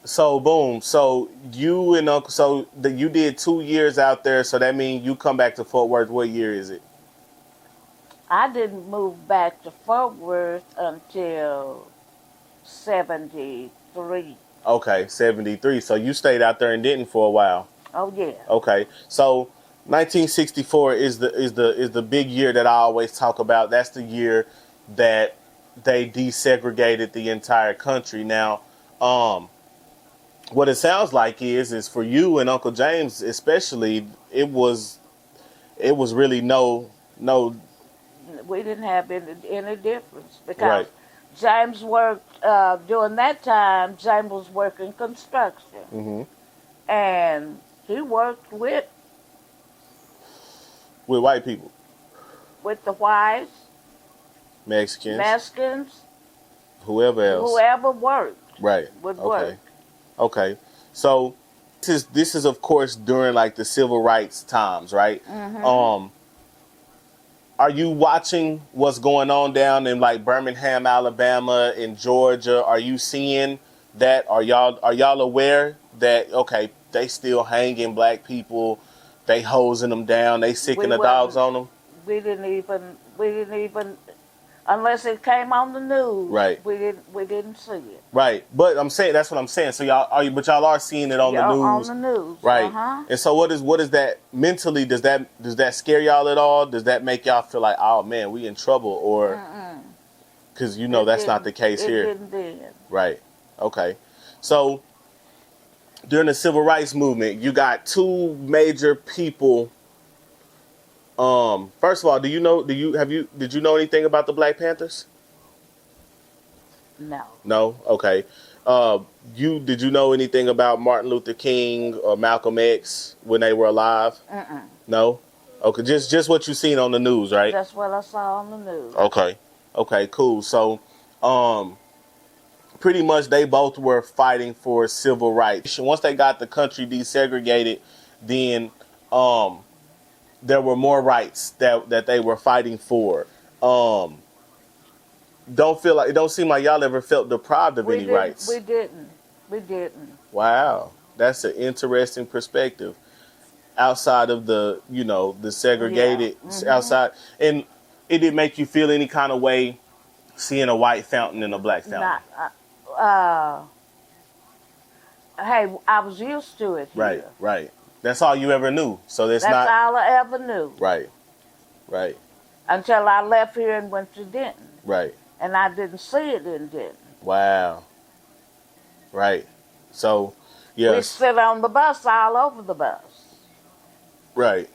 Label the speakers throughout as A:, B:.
A: So boom. So you and Uncle. So you did 2 years out there. So that means you come back to Fort Worth. What year is it?
B: I didn't move back to Fort Worth until 73.
A: Okay, 73. So you stayed out there in Denton for a while.
B: Oh yeah.
A: Okay. So 1964 is the big year that I always talk about. That's the year that they desegregated the entire country. Now, what it sounds like is for you and Uncle James especially, it was really no
B: We didn't have any difference because
A: right.
B: James worked during that time. James was working construction,
A: Hmm.
B: and he worked
A: With white people,
B: with the whites,
A: Mexicans,
B: Mexicans,
A: whoever else.
B: whoever worked
A: Right.
B: would
A: Okay.
B: work.
A: Okay. So this is of course during like the civil rights times, right?
B: Hmm.
A: Um, are you watching what's going on down in like Birmingham, Alabama, in Georgia? Are you seeing that? Are y'all aware that okay, they still hanging black people, they hosing them down, they sicking
B: We
A: the dogs
B: wasn't.
A: on them?
B: We didn't even. We didn't even. Unless it came on the news,
A: Right.
B: we didn't. We didn't see it.
A: Right. But I'm saying that's what I'm saying. So y'all are seeing it on the
B: Yeah, on
A: news.
B: the news.
A: Right.
B: Uh-huh.
A: And so what is that mentally, does that scare y'all at all? Does that make y'all feel like, oh man, we in trouble? Or
B: Mm-mm.
A: because
B: It
A: that's not
B: didn't.
A: the case
B: It
A: here.
B: didn't then.
A: Right. Okay. So during the civil rights movement, you got two major people. First of all, did you know anything about the Black Panthers?
B: No.
A: No? Okay. Did you know anything about Martin Luther King or Malcolm X when they were alive?
B: Mm-mm.
A: No? Okay, just what you seen on the news, right?
B: That's what I saw on the news.
A: Okay. Okay, cool. So, pretty much they both were fighting for civil rights. Once they got the country desegregated, then there were more rights that they were fighting for. Um, it don't seem like y'all ever felt deprived of
B: We
A: any
B: didn't.
A: rights.
B: We didn't. We didn't.
A: Wow, that's an interesting perspective. Outside of the
B: Yeah.
A: segregated
B: Mm-hmm.
A: outside, and it didn't make you feel any kind of way seeing a white fountain and a black fountain.
B: Not. Hey, I was used to it
A: Right,
B: here.
A: right. That's all you ever knew. So it's
B: That's
A: not
B: all I ever knew
A: right, right,
B: until I left here and went to Denton,
A: right.
B: and I didn't see it in Denton.
A: Wow, right. So
B: We
A: yes,
B: sit on the bus all over the bus.
A: right.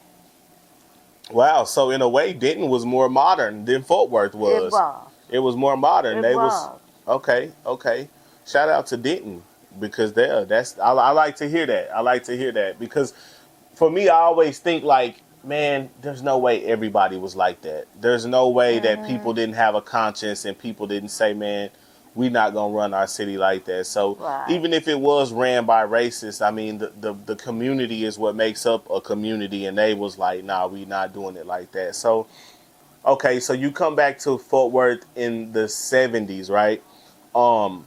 A: Wow. So in a way, Denton was more modern than Fort Worth
B: It
A: was.
B: was.
A: It was more modern.
B: It
A: They was
B: was.
A: okay. Okay. Shout out to Denton because I like to hear that. I like to hear that because for me, I always think like, man, there's no way everybody was like that. There's no way that people
B: Hmm.
A: didn't have a conscience and people didn't say, man, we not gonna run our city like that. So
B: Right.
A: even if it was ran by racists, I mean, the community is what makes up a community, and they was like, nah, we not doing it like that. So okay, so you come back to Fort Worth in the '70s, right? Um,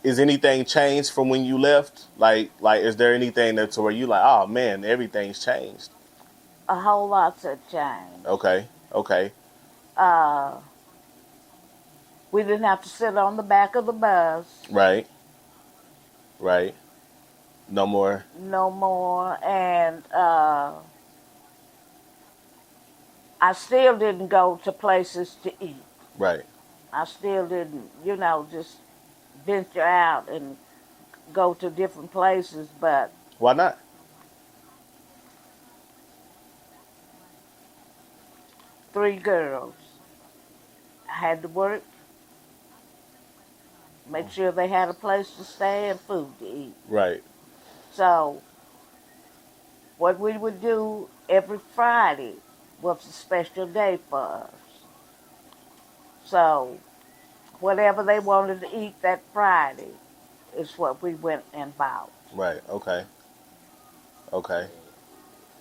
A: is anything changed from when you left? Like, is there anything that's where you like, oh man, everything's changed?
B: A whole lot's had changed.
A: Okay, okay,
B: Uh, we didn't have to sit on the back of the bus
A: right, right. No more.
B: no more, and I still didn't go to places to eat.
A: Right.
B: I still didn't, just venture out and go to different places, but
A: Why not?
B: 3 girls. I had to work, make sure they had a place to stay and food to eat.
A: Right.
B: So, what we would do every Friday was a special day for us. So, whatever they wanted to eat that Friday is what we went and bought.
A: Right. Okay. Okay.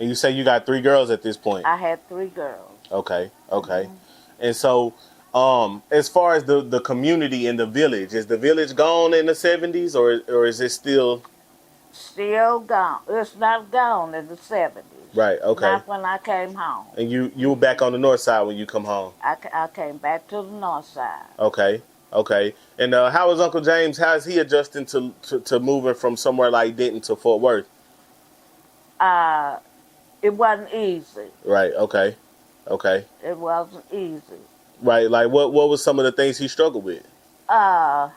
A: And you say you got 3 girls at this point.
B: I had 3 girls.
A: Okay. Okay.
B: Mhm.
A: And so, As far as the community in the village, is the village gone in the 70s, or is it still
B: Still gone. It's not gone in the 70s.
A: right? Okay.
B: Not when I came home.
A: And you were back on the north side when you come home.
B: I came back to the north side.
A: Okay. Okay. And how is Uncle James? How is he adjusting to moving from somewhere like Denton to Fort Worth?
B: Uh, it wasn't easy.
A: Right. Okay. Okay.
B: It wasn't easy.
A: Right. Like what was some of the things he struggled with?
B: Uh,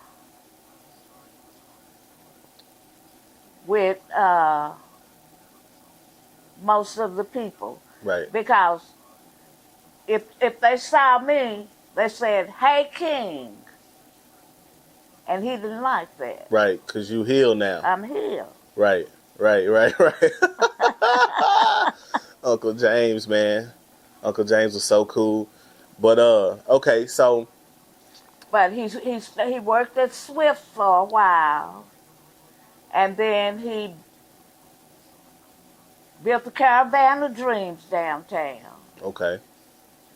B: with most of the people,
A: Right.
B: because if they saw me, they said, "Hey, King," and he didn't like that.
A: Right. Cause you healed now.
B: I'm here.
A: Right. Right. Right. Right. Uncle James, man. Uncle James was so cool. But okay, so
B: But he worked at Swift for a while, and then he built the Caravan of Dreams downtown.
A: okay.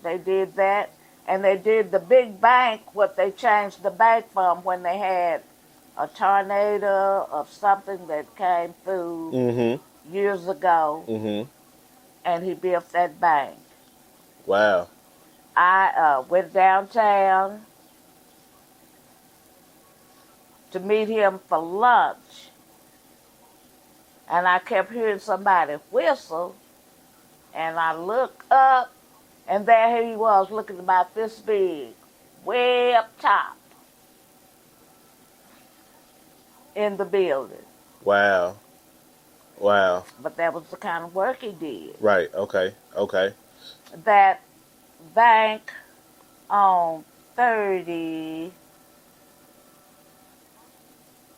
B: They did that, and they did the big bank, what they changed the bank from when they had a tornado of something that came through
A: Mm-hmm.
B: years ago,
A: Mm-hmm.
B: and he built that bank.
A: Wow.
B: I went downtown to meet him for lunch, and I kept hearing somebody whistle, and I looked up, and there he was, looking about this big, way up top in the building.
A: Wow. Wow.
B: But that was the kind of work he did.
A: Right. Okay. Okay.
B: That bank on 30,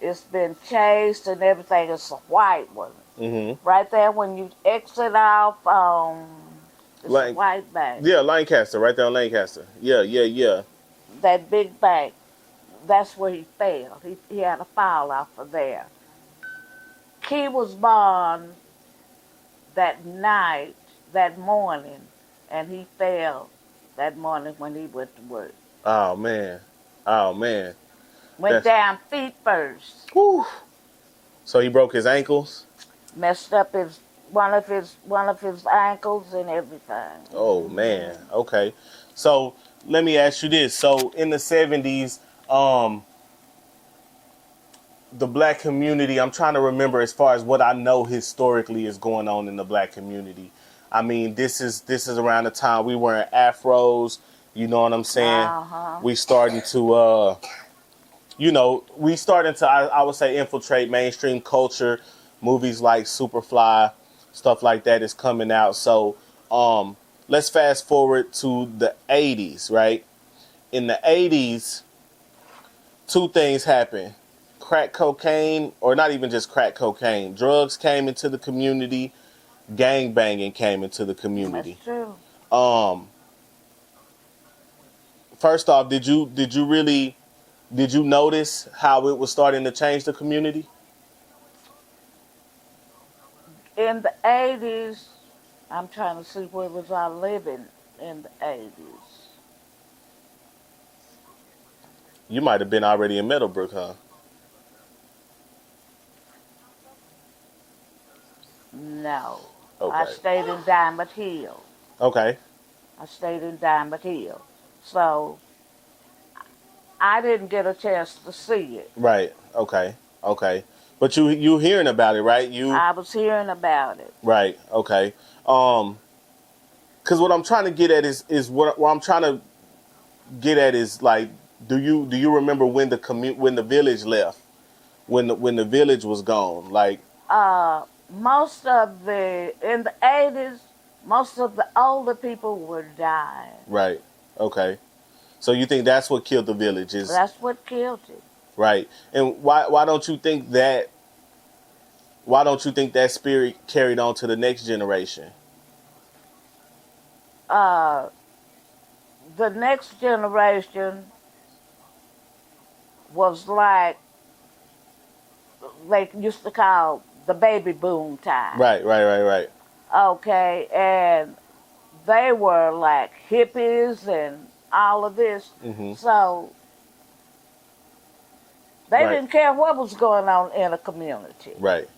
B: it's been chased and everything. It's a white one.
A: Mm-hmm.
B: Right there when you exit off, it's a
A: Like
B: white bank.
A: yeah, Lancaster, right there on Lancaster. Yeah, yeah, yeah.
B: That big bank, that's where he fell. He had a fall off of there. Key was born that night, that morning, and he fell that morning when he went to work.
A: Oh man. Oh man.
B: Went down feet first.
A: Whew. So he broke his ankles?
B: Messed up one of his ankles and everything.
A: Oh man. Okay. So let me ask you this. So in the 70s, the black community, I'm trying to remember as far as what I know historically is going on in the black community. I mean, this is around the time we wearing afros, you know what I'm saying?
B: Uh-huh.
A: We starting to we starting to I would say infiltrate mainstream culture. Movies like Superfly, stuff like that is coming out. So let's fast forward to the 80s, right? In the 80s, two things happened. Crack cocaine, or not even just crack cocaine, drugs came into the community, gang banging came into the community.
B: That's true.
A: First off, did you notice how it was starting to change the community?
B: In the 80s, I'm trying to see where was I living in the 80s.
A: You might have been already in Meadowbrook, huh?
B: No.
A: Okay.
B: I stayed in Diamond Hill.
A: Okay.
B: I stayed in Diamond Hill. So I didn't get a chance to see it.
A: Right. Okay. Okay. But you hearing about it, right?
B: I was hearing about it.
A: Right. Okay. Because what I'm trying to get at is what I'm trying to get at is like, do you remember when when the village left, when the village was gone? Like,
B: In the 80s, most of the older people were dying.
A: right. Okay. So you think that's what killed the village? Is
B: That's what killed it.
A: right. And why don't you think that? Why don't you think that spirit carried on to the next generation?
B: The next generation was like they used to call the baby boom time.
A: Right. Right. Right. Right.
B: Okay, and they were like hippies and all of this.
A: Mm-hmm.
B: So they
A: Right.
B: didn't care what was going on in a community.
A: Right.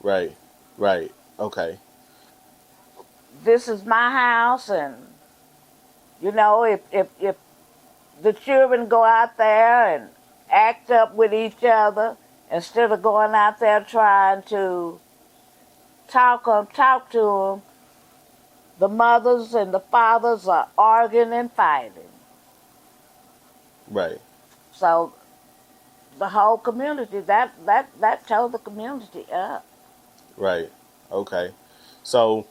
A: Right. Right. Okay.
B: This is my house, and if the children go out there and act up with each other instead of going out there trying to talk to them, the mothers and the fathers are arguing and fighting.
A: Right.
B: So the whole community, that tore the community up.
A: Right. Okay. So